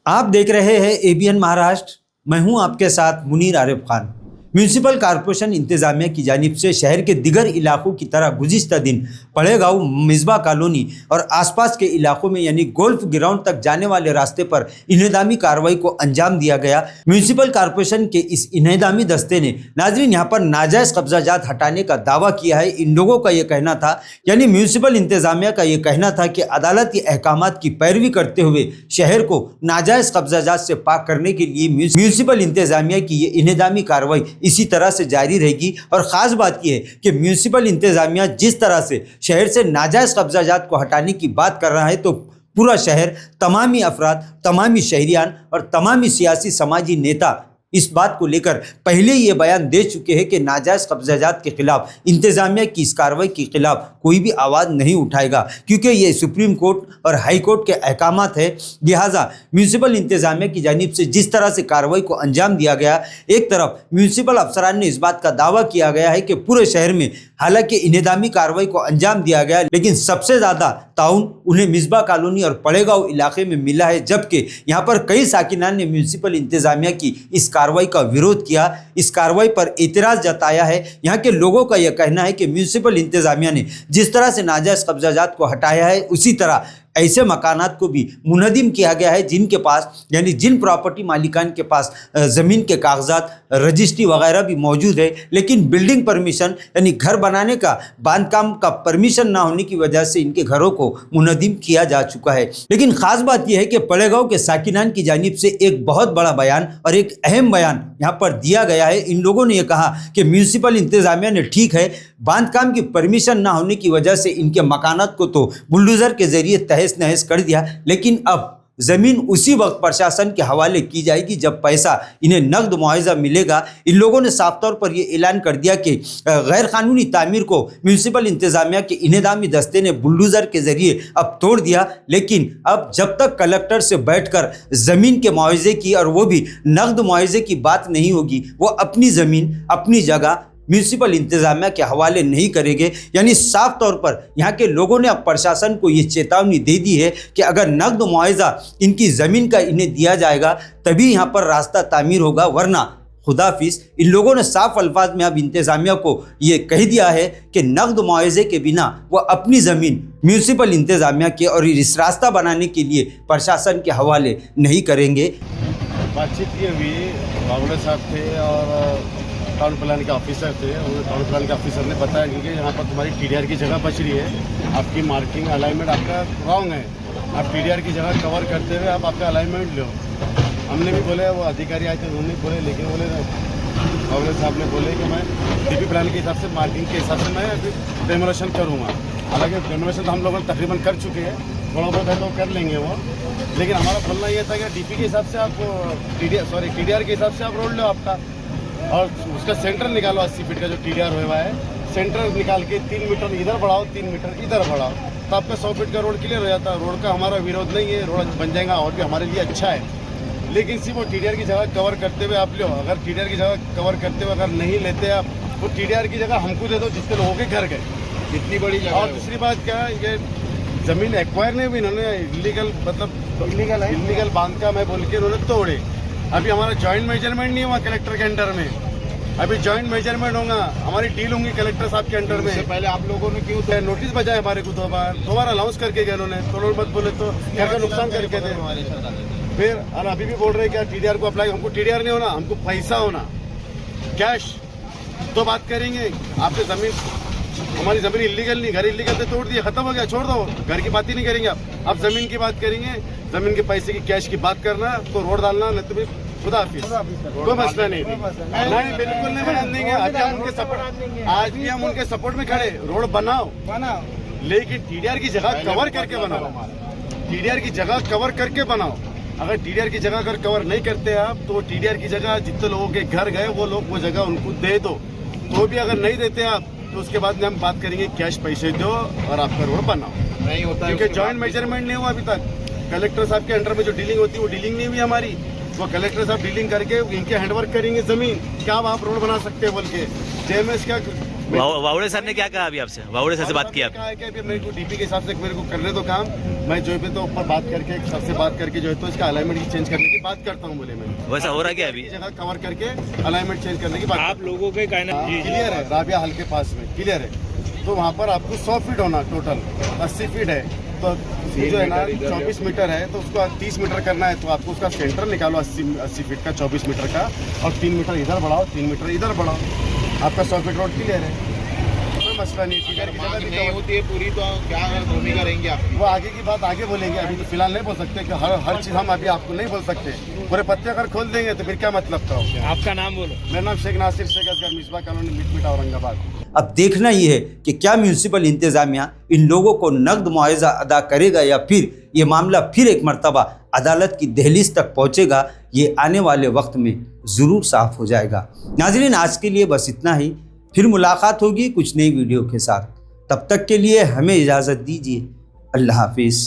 आप देख रहे हैं एबीएन महाराष्ट्र। मैं हूं आपके साथ मुनीर आरिफ खान। म्यूनिसिपल कॉरपोरेशन इंतजामिया की जानिब से शहर के दिगर इलाकों की तरह गुज़िश्ता दिन पड़ेगांव, मिसबा कॉलोनी और आसपास के इलाकों में यानी गोल्फ ग्राउंड तक जाने वाले रास्ते पर इन्हेदामी कार्रवाई को अंजाम दिया गया। म्यूनिसिपल कॉरपोरेशन के इस इन्हेदामी दस्ते ने नाजरीन यहाँ पर नाजायज़ कब्जाजात हटाने का दावा किया है। इन लोगों का ये कहना था, यानी म्यूनिसिपल इंतजामिया का ये कहना था कि अदालत के अहकामात की पैरवी करते हुए शहर को नाजायज़ कब्जाजात से पाक करने के लिए म्यूनिसिपल इंतजामिया की ये इन्हेदामी कार्रवाई इसी तरह से जारी रहेगी। और ख़ास बात यह है कि म्यूनिसिपल इंतजामिया जिस तरह से शहर से नाजायज़ कब्जाजात को हटाने की बात कर रहा है, तो पूरा शहर, तमामी अफराद, तमामी शहरियान और तमामी सियासी समाजी नेता इस बात को लेकर पहले ये बयान दे चुके हैं कि नाजायज़ कब्जाजात के खिलाफ इंतजामिया की इस कार्रवाई के खिलाफ कोई भी आवाज़ नहीं उठाएगा, क्योंकि ये सुप्रीम कोर्ट और हाई कोर्ट के अहकामात है। लिहाजा म्यूनिसिपल इंतजामिया की जानिब से जिस तरह से कार्रवाई को अंजाम दिया गया, एक तरफ म्यूनिसिपल अफसरान ने इस बात का दावा किया गया है कि पूरे शहर में हालांकि इन्हेदामी कार्रवाई को अंजाम दिया गया, लेकिन सबसे ज़्यादा ताउन उन्हें मिसबा कॉलोनी और पड़ेगांव इलाके में मिला है, जबकि यहाँ पर कई साकिनान ने म्यूनिसिपल इंतजामिया की इस कार्रवाई का विरोध किया, इस कार्रवाई पर एतराज़ जताया है। यहाँ के लोगों का यह कहना है कि म्यूनिसिपल इंतजामिया ने जिस तरह से नाजायज़ कब्जाजात को हटाया है, उसी तरह ऐसे मकानात को भी मुनहदिम किया गया है जिनके पास, यानी जिन प्रॉपर्टी मालिकान के पास ज़मीन के कागजात, रजिस्ट्री वगैरह भी मौजूद है, लेकिन बिल्डिंग परमिशन यानी घर बनाने का, बांधकाम का परमिशन ना होने की वजह से इनके घरों को मुनहदिम किया जा चुका है। लेकिन ख़ास बात यह है कि पड़ेगांव के साकिनान की जानिब से एक बहुत बड़ा बयान और एक अहम बयान यहाँ पर दिया गया है। इन लोगों ने यह कहा कि म्यूनिसिपल इंतजामिया ने ठीक है, बांधकाम की परमिशन ना होने की वजह से इनके मकानात को तो बुलडोज़र के ज़रिए तहस नहस कर दिया, लेकिन अब ज़मीन उसी वक्त प्रशासन के हवाले की जाएगी जब पैसा इन्हें नकद मुआवजा मिलेगा। इन लोगों ने साफ तौर पर यह ऐलान कर दिया कि गैर कानूनी तामीर को म्यूनिसिपल इंतजामिया के इन्हेदामी दस्ते ने बुलडोज़र के ज़रिए अब तोड़ दिया, लेकिन अब जब तक कलेक्टर से बैठकर ज़मीन के मुआवजे की, और वो भी नकद मुआवजे की बात नहीं होगी, वो अपनी ज़मीन, अपनी जगह म्यूनिसिपल इंतजामिया के हवाले नहीं करेंगे। यानी साफ तौर पर यहाँ के लोगों ने अब प्रशासन को ये चेतावनी दे दी है कि अगर नकद मुआवजा इनकी ज़मीन का इन्हें दिया जाएगा तभी यहाँ पर रास्ता तामीर होगा, वरना खुदाफिज। इन लोगों ने साफ अल्फाज में अब इंतजामिया को ये कह दिया है कि नकद मुआवजे के बिना वो अपनी ज़मीन म्यूनिसिपल इंतजामिया के और इस रास्ता बनाने के लिए प्रशासन के हवाले नहीं करेंगे। बातचीत ये हुई, बाबुल साहब थे और टाउन प्लान के ऑफिसर थे। टाउन प्लान के ऑफिसर ने बताया कि यहाँ पर तुम्हारी टीडीआर की जगह बच रही है, आपकी मार्किंग अलाइनमेंट आपका रॉन्ग है, आप टीडीआर की जगह कवर करते हुए आप आपका अलाइनमेंट लो। हमने भी बोले, वो अधिकारी आए थे उन्होंने बोले, लेकिन बोले बाबुल साहब ने बोले कि मैं डीपी प्लान के हिसाब से, मार्किंग के हिसाब से मैं अभी डेमोलेशन करूँगा। हालांकि डेमोलेशन तो हम लोगों ने तकरीबन कर चुके हैं, थोड़ा बहुत है तो कर लेंगे वो, लेकिन हमारा बोलना ये था कि डीपी के हिसाब से आप टीडीआर के हिसाब से आप रोड लो आपका, और उसका सेंटर निकालो 80 फीट का जो टीडीआर हुआ है, सेंटर निकाल के 3 मीटर इधर बढ़ाओ, 3 मीटर इधर बढ़ाओ, तो आपका 100 फीट का रोड क्लियर हो जाता है। रोड का हमारा विरोध नहीं है, रोड बन जाएगा और भी हमारे लिए अच्छा है, लेकिन सिर्फ वो टीडीआर की जगह कवर करते हुए आप लो। अगर टीडीआर की जगह कवर करते हुए अगर नहीं लेते आप, वो टीडीआर की जगह हमको दे दो जितने लोगों के घर गए, इतनी बड़ी जगह। और दूसरी बात क्या है, ये ज़मीन एक्वायर नहीं हुई, इन्होंने इलीगल, मतलब इलीगल बांधकाम है बोल के इन्होंने तोड़े। अभी हमारा जॉइंट मेजरमेंट नहीं हुआ कलेक्टर के अंडर में, अभी जॉइंट मेजरमेंट होगा, हमारी डील होंगी कलेक्टर साहब के अंडर में। पहले आप लोगों ने क्यों नोटिस बजाए हमारे को, दो बार अनाउंस करके गए उन्होंने, तोड़ मत बोले तो क्या का नुकसान करके थे फिर। और अभी भी बोल रहे क्या टीडीआर को अप्लाई, हमको टीडीआर नहीं होना, हमको पैसा होना, कैश। तो बात करेंगे आपने ज़मीन, हमारी ज़मीन इलीगल नहीं, घर इलीगल से तोड़ दिया, खत्म हो गया, छोड़ दो, घर की बात ही नहीं करेंगे आप ज़मीन की बात करेंगे, ज़मीन के पैसे की, कैश की बात करना, तो रोड डालना, नहीं तो भी खुदा हाफिज, कोई मसला नहीं, बिल्कुल नहीं बना देंगे। आज भी हम उनके सपोर्ट में खड़े, रोड बनाओ, लेकिन टीडीआर की जगह कवर करके बनाओ, टीडीआर की जगह कवर करके बनाओ। अगर टीडीआर की जगह अगर कवर नहीं करते आप, तो टीडीआर की जगह जितने लोगों के घर गए वो लोग वो जगह उनको दे दो। तो भी अगर नहीं देते आप, तो उसके बाद में हम बात करेंगे कैश पैसे दो और आपका रोड बनाओ। नहीं होता, क्योंकि जॉइंट मेजरमेंट नहीं हुआ अभी तक। कलेक्टर साहब के अंडर में जो डीलिंग होती है वो डीलिंग नहीं हुई हमारी, वो कलेक्टर साहब डीलिंग करके इनके हैंडवर्क करेंगे ज़मीन, क्या आप रोड बना सकते हैं बोल के। जेएमएस का वावड़े सर ने क्या कहा अभी आपसे? वावड़े सर से बात की आपने? कहा है कि अभी मेरे को डीपी के हिसाब से मेरे को करने दो काम, मैं जो है तो ऊपर बात करके सबसे बात करके जो है तो इसका अलाइनमेंट की चेंज करने की बात करता हूँ बोले मैं। वैसा हो रहा क्या अभी? जगह कवर करके अलाइनमेंट चेंज करने की बात आप लोगों के कहना क्लियर है, राबिया हॉल के पास में क्लियर है। तो वहाँ पर आपको 100 फीट होना, टोटल 80 फीट है, तो जो है ना 24 मीटर है, तो उसको 30 मीटर करना है, तो आपको उसका सेंटर निकालो 80 फीट का 24 मीटर का, और 3 मीटर इधर बढ़ाओ, 3 मीटर इधर बढ़ाओ, आपका 100 फीट रोड क्लियर है, कोई मसला नहीं। टीडीआर की जगह भी नहीं होती है पूरी, तो क्या भूमिका रहेंगी आपकी? वो आगे की बात आगे बोलेंगे, अभी तो फिलहाल नहीं बोल सकते कि हर चीज़ हम अभी आपको नहीं बोल सकते। पूरे पत्ते अगर खोल देंगे तो फिर क्या मतलब था? आपका नाम बोलो। मेरा नाम शेख नासिर शेख असगर, मिसबा कॉलोनी, मिटमिटा, औरंगाबाद। अब देखना ये है कि क्या म्यूनिसिपल इंतजामिया इन लोगों को नकद मुआवजा अदा करेगा या फिर ये मामला फिर एक मर्तबा अदालत की दहलीज तक पहुंचेगा। ये आने वाले वक्त में ज़रूर साफ हो जाएगा। नाज़रीन, आज के लिए बस इतना ही, फिर मुलाकात होगी कुछ नई वीडियो के साथ। तब तक के लिए हमें इजाज़त दीजिए। अल्लाह हाफिज़।